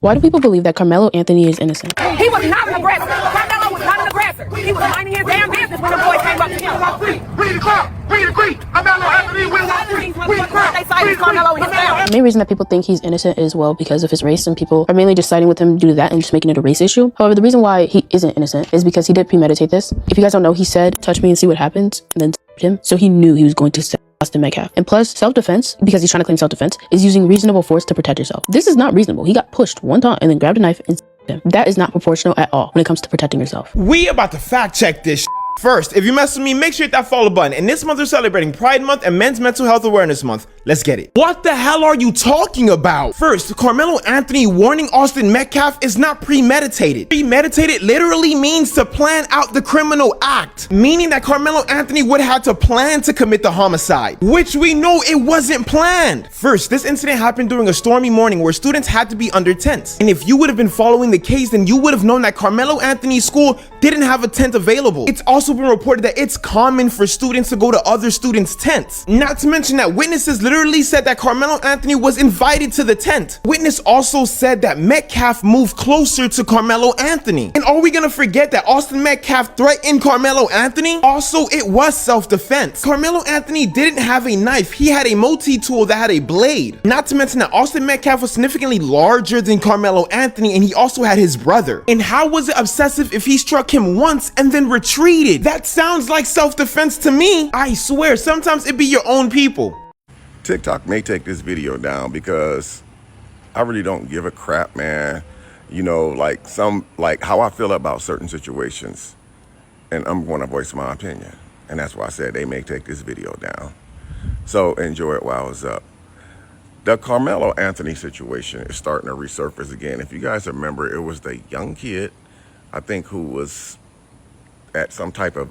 Why do people believe that Karmelo Anthony is innocent? He was not an aggressor. Karmelo was not an aggressor. He was minding his damn business when the boys came up to him. We agree. Karmelo Anthony will not free. We agree. The main reason that people think he's innocent is, well, because of his race, and people are mainly just siding with him due to that and just making it a race issue. However, the reason why he isn't innocent is because he did premeditate this. If you guys don't know, he said, "Touch me and see what happens," and then him. So he knew he was going to stab Austin Metcalf. And plus, self-defense, because he's trying to claim self-defense, is using reasonable force to protect yourself. This is not reasonable. He got pushed one time and then grabbed a knife and him. That is not proportional at all when it comes to protecting yourself. We about to fact check this. First, if you mess with me, make sure you hit that follow button. And this month we're celebrating Pride Month and Men's Mental Health Awareness Month. Let's get it. What the hell are you talking about? First, Karmelo Anthony warning Austin Metcalf is not premeditated. Premeditated literally means to plan out the criminal act, meaning that Karmelo Anthony would have to plan to commit the homicide, which we know it wasn't planned. First, this incident happened during a stormy morning where students had to be under tents. And if you would have been following the case, then you would have known that Karmelo Anthony's school didn't have a tent available. It's also been reported that it's common for students to go to other students' tents. Not to mention that witnesses literally said that Karmelo Anthony was invited to the tent. Witness also said that Metcalf moved closer to Karmelo Anthony. And are we gonna forget that Austin Metcalf threatened Karmelo Anthony? Also, it was self-defense. Karmelo Anthony didn't have a knife. He had a multi-tool that had a blade. Not to mention that Austin Metcalf was significantly larger than Karmelo Anthony, and he also had his brother. And how was it obsessive if he struck him once and then retreated? That sounds like self-defense to me. I swear, sometimes it be your own people. TikTok may take this video down because I really don't give a crap, man. You know, like how I feel about certain situations, and I'm going to voice my opinion. And that's why I said they may take this video down. So enjoy it while it's up. The Karmelo Anthony situation is starting to resurface again. If you guys remember, it was the young kid, I think, who was at some type of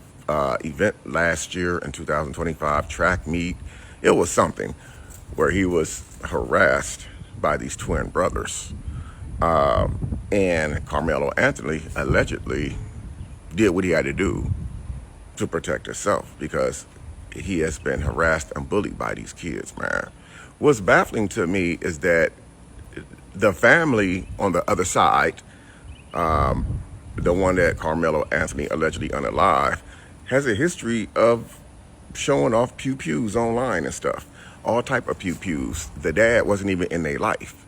event last year in 2025, track meet. It was something where he was harassed by these twin brothers. And Karmelo Anthony allegedly did what he had to do to protect himself because he has been harassed and bullied by these kids, man. What's baffling to me is that the family on the other side, the one that Karmelo Anthony allegedly unalive, has a history of showing off pew-pews online and stuff. All type of pew-pews. The dad wasn't even in their life.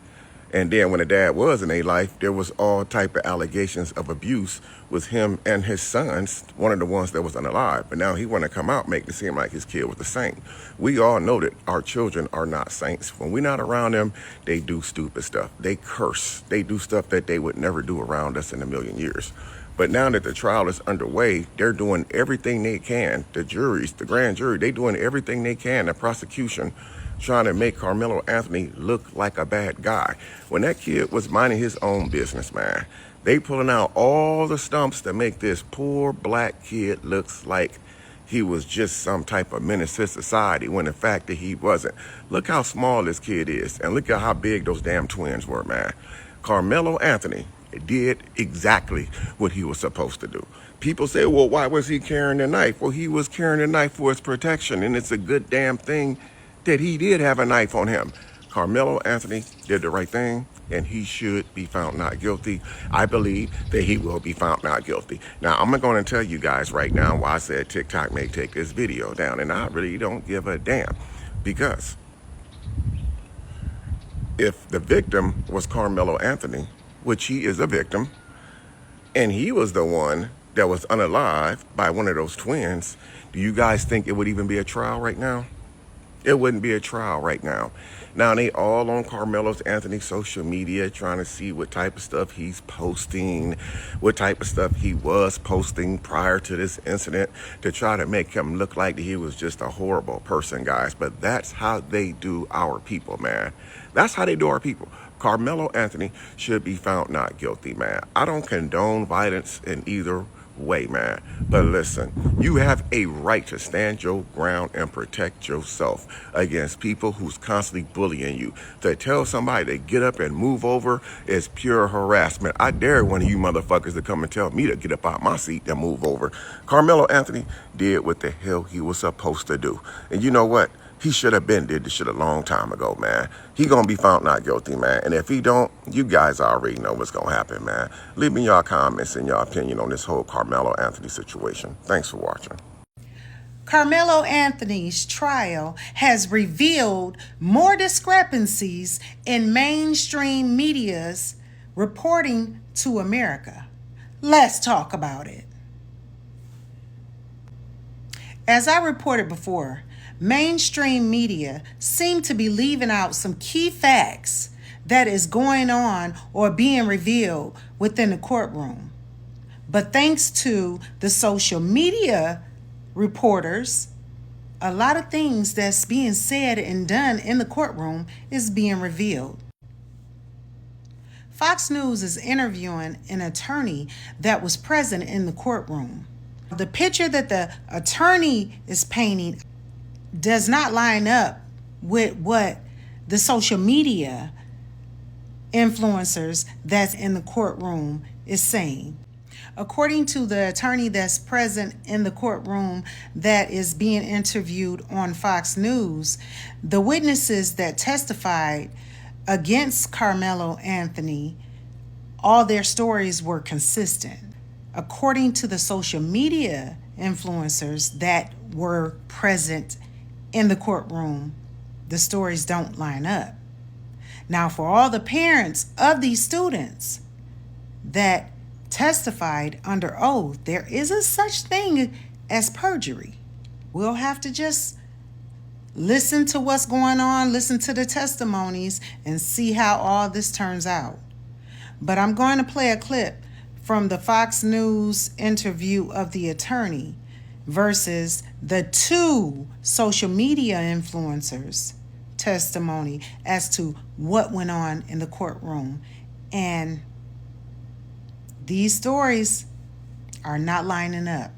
And then when the dad was in their life, there was all type of allegations of abuse with him and his sons, one of the ones that was unalive. But now he want to come out, make it seem like his kid was a saint. We all know that our children are not saints. When we're not around them, they do stupid stuff. They curse. They do stuff that they would never do around us in a million years. But now that the trial is underway, they're doing everything they can. The juries, the grand jury, they doing everything they can, the prosecution, trying to make Karmelo Anthony look like a bad guy. When that kid was minding his own business, man, they pulling out all the stumps to make this poor black kid looks like he was just some type of menace to society, when in fact that he wasn't. Look how small this kid is, and look at how big those damn twins were, man. Karmelo Anthony did exactly what he was supposed to do. People say, well, why was he carrying a knife? Well, he was carrying a knife for his protection, and it's a good damn thing that he did have a knife on him. Karmelo Anthony did the right thing, and he should be found not guilty. I believe that he will be found not guilty. Now, I'm going to tell you guys right now why I said TikTok may take this video down, and I really don't give a damn. Because if the victim was Karmelo Anthony, which he is a victim, and he was the one that was unalive by one of those twins, do you guys think it would even be a trial right now? It wouldn't be a trial right now. Now, they all on Karmelo Anthony's social media trying to see what type of stuff he's posting, what type of stuff he was posting prior to this incident to try to make him look like he was just a horrible person, guys. But that's how they do our people, man. That's how they do our people. Karmelo Anthony should be found not guilty, man. I don't condone violence in either way, man. But listen, you have a right to stand your ground and protect yourself against people who's constantly bullying you. To tell somebody to get up and move over is pure harassment. I dare one of you motherfuckers to come and tell me to get up out my seat and move over. Karmelo Anthony did what the hell he was supposed to do. And you know what? He should have been did this shit a long time ago, man. He gonna be found not guilty, man. And if he don't, you guys already know what's gonna happen, man. Leave me your comments and your opinion on this whole Karmelo Anthony situation. Thanks for watching. Karmelo Anthony's trial has revealed more discrepancies in mainstream media's reporting to America. Let's talk about it. As I reported before, mainstream media seem to be leaving out some key facts that is going on or being revealed within the courtroom. But thanks to the social media reporters, a lot of things that's being said and done in the courtroom is being revealed. Fox News is interviewing an attorney that was present in the courtroom. The picture that the attorney is painting does not line up with what the social media influencers that's in the courtroom is saying. According to the attorney that's present in the courtroom that is being interviewed on Fox News, the witnesses that testified against Karmelo Anthony, all their stories were consistent. According to the social media influencers that were present in the courtroom, the stories don't line up. Now, for all the parents of these students that testified under oath, there is a such thing as perjury. We'll have to just listen to what's going on, listen to the testimonies, and see how all this turns out. But I'm going to play a clip from the Fox News interview of the attorney versus the two social media influencers' testimony as to what went on in the courtroom. And these stories are not lining up.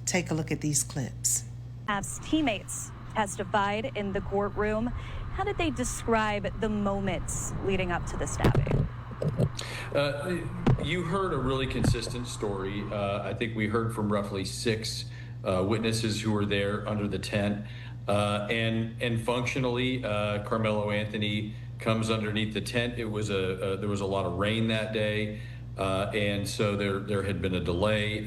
Take a look at these clips. As teammates testified in the courtroom, how did they describe the moments leading up to the stabbing? You heard a really consistent story. I think we heard from roughly 6 witnesses who were there under the tent. And functionally, Karmelo Anthony comes underneath the tent. It was there was a lot of rain that day. And so there had been a delay.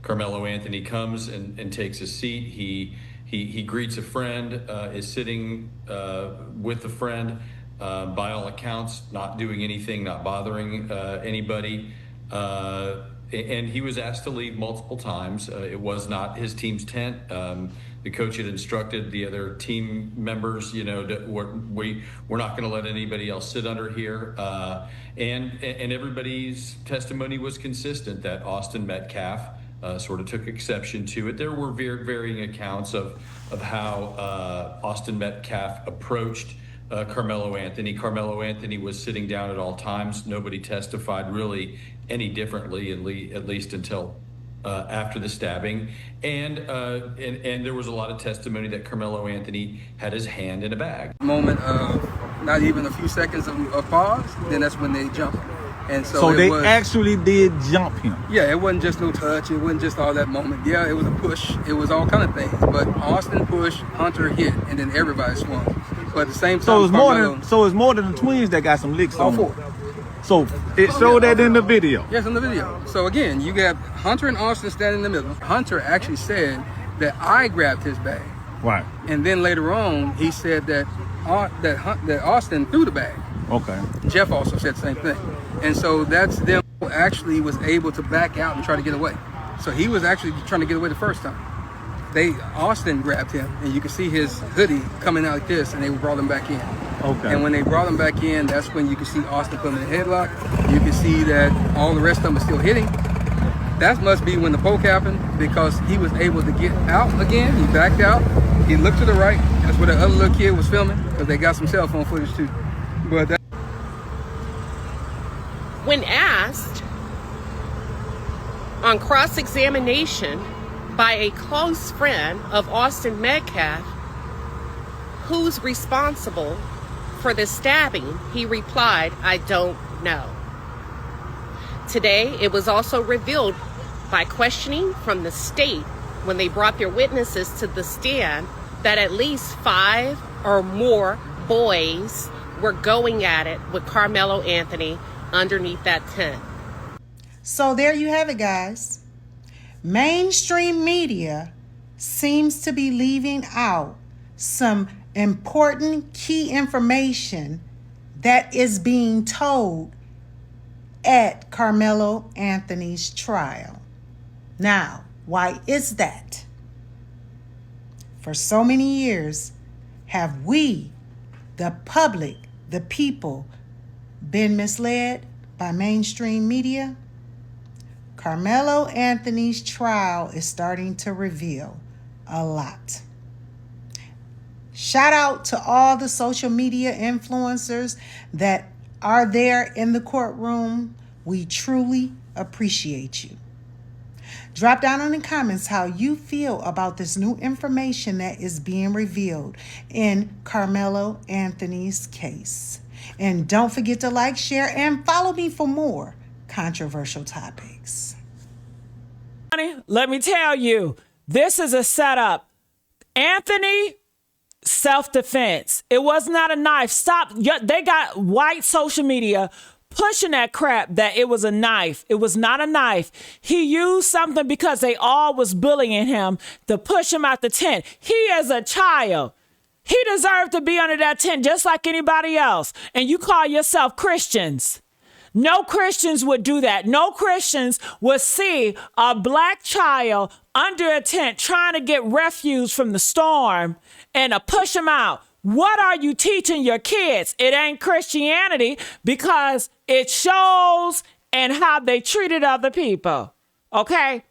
Karmelo Anthony comes and takes a seat. He greets a friend, is sitting with the friend, by all accounts, not doing anything, not bothering anybody. And he was asked to leave multiple times. It was not his team's tent. The coach had instructed the other team members, that we're not going to let anybody else sit under here. And everybody's testimony was consistent that Austin Metcalf sort of took exception to it. There were varying accounts of how Austin Metcalf approached Karmelo Anthony. Karmelo Anthony was sitting down at all times. Nobody testified really any differently, at least until after the stabbing. And there was a lot of testimony that Karmelo Anthony had his hand in a bag. Moment of not even a few seconds of pause, then that's when they jump. And so they actually did jump him. Yeah, it wasn't just no touch. It wasn't just all that moment. Yeah, it was a push. It was all kind of things. But Austin pushed, Hunter hit, and then everybody swung. But at the same time, so it's more than the twins that got some licks on. All 4. So it showed that in the video. Yes, in the video. So again, you got Hunter and Austin standing in the middle. Hunter actually said that I grabbed his bag. Right. And then later on, he said that Austin threw the bag. Okay. Jeff also said the same thing. And so that's them who actually was able to back out and try to get away. So he was actually trying to get away the first time. Austin grabbed him, and you can see his hoodie coming out like this, and they brought him back in. Okay. And when they brought him back in, that's when you can see Austin put him in a headlock. You can see that all the rest of them are still hitting. That must be when the poke happened, because he was able to get out again. He backed out. He looked to the right. That's where the other little kid was filming, because they got some cell phone footage too. But when asked on cross-examination by a close friend of Austin Metcalf, who's responsible for the stabbing, he replied, "I don't know." Today, it was also revealed by questioning from the state when they brought their witnesses to the stand that at least 5 or more boys were going at it with Karmelo Anthony underneath that tent. So there you have it, guys. Mainstream media seems to be leaving out some important key information that is being told at Karmelo Anthony's trial. Now, why is that? For so many years, have we, the public, the people, been misled by mainstream media? Karmelo Anthony's trial is starting to reveal a lot. Shout out to all the social media influencers that are there in the courtroom. We truly appreciate you. Drop down in the comments how you feel about this new information that is being revealed in Karmelo Anthony's case. And don't forget to like, share, and follow me for more controversial topics. Let me tell you, this is a setup. Anthony, self-defense. It was not a knife. Stop. They got white social media pushing that crap that it was a knife. It was not a knife. He used something because they all was bullying him to push him out the tent. He is a child. He deserved to be under that tent just like anybody else. And you call yourself Christians. No Christians would do that. No Christians would see a black child under a tent trying to get refuge from the storm and push him out. What are you teaching your kids? It ain't Christianity because it shows and how they treated other people. Okay?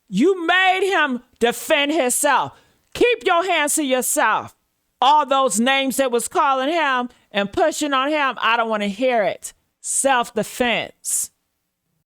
You made him defend himself. Keep your hands to yourself. All those names that was calling him and pushing on him, I don't want to hear it. Self-defense.